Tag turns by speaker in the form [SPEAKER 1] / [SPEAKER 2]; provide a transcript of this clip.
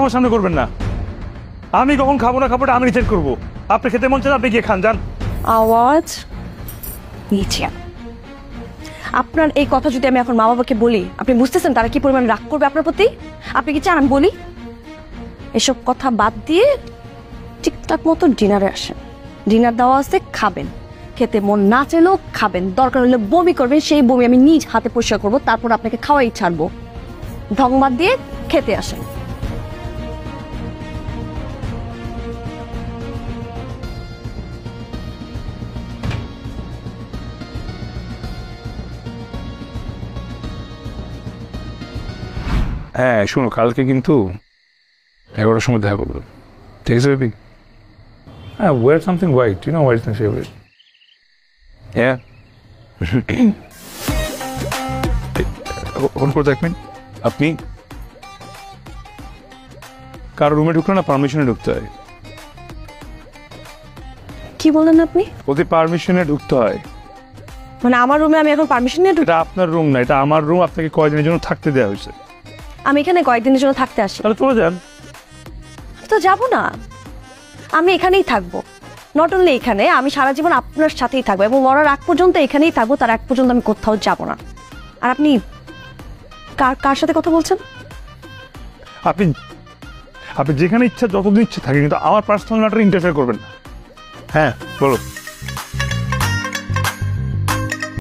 [SPEAKER 1] আমার সামনে করবেন না। আমি কখন খাবো না খাবোটা আমি ডিসাইড করবো। আপনি খেতে মন চান, আপনি গিয়ে খান, যান।
[SPEAKER 2] আওয়াজ নিচে। আপনার এই কথা যদি আমি এখন মা বাবাকে বলি, আপনি বুঝতেছেন তারা কি পরিমাণ রাগ করবে আপনার প্রতি? আপনি কি চান আমি বলি? এসব কথা বাদ দিয়ে ঠিকঠাক মতো ডিনারে আসেন। ডিনার দেওয়া আছে, খাবেন। খেতে মন না চাইলেও খাবেন, দরকার হলে বমি করবেন, সেই বমি আমি নিজ হাতে পরিষ্কার করবো, তারপর আপনাকে খাওয়াই ছাড়বো। ঢং বাদ দিয়ে খেতে আসেন।
[SPEAKER 3] হ্যাঁ শোনো, কালকে কিন্তু 11টার সময় দেখা করবো, ঠিক আছে বেবি? হ্যাঁ, wear something white, you know white is my favorite. Yeah. Phone করতে 1 মিনিট। আপনি কারো রুমে ঢুকলে না পারমিশনে ঢুকতে হয়।
[SPEAKER 2] কি বলেন আপনি?
[SPEAKER 3] ওদের পারমিশনে ঢুকতে হয়।
[SPEAKER 2] মানে আমার রুমে আমি এখন পারমিশন নিয়ে ঢুকি?
[SPEAKER 3] এটা আপনার রুম না, এটা আমার রুম। আপনাকে কয়দিনের জন্য থাকতে দেওয়া হয়েছে।
[SPEAKER 2] আমি এখানে কয়েকদিনের জন্য থাকতে আসি।
[SPEAKER 3] তাহলে চলে যান।
[SPEAKER 2] তো যাবো না, আমি এখানেই থাকবো। নট অনলি এখানে, আমি সারা জীবন আপনার সাথেই থাকবো এবং মরার আগ পর্যন্ত এখানেই থাকবো। তার আগ পর্যন্ত আমি কোথাও যাব না। আর আপনি কার সাথে কথা বলছেন?
[SPEAKER 3] আপনি আপনি যেখানে ইচ্ছা যতদিন ইচ্ছা থাকে, কিন্তু আমার পার্সোনাল ম্যাটারে ইন্টারফেয়ার করবেন না। হ্যাঁ বলো।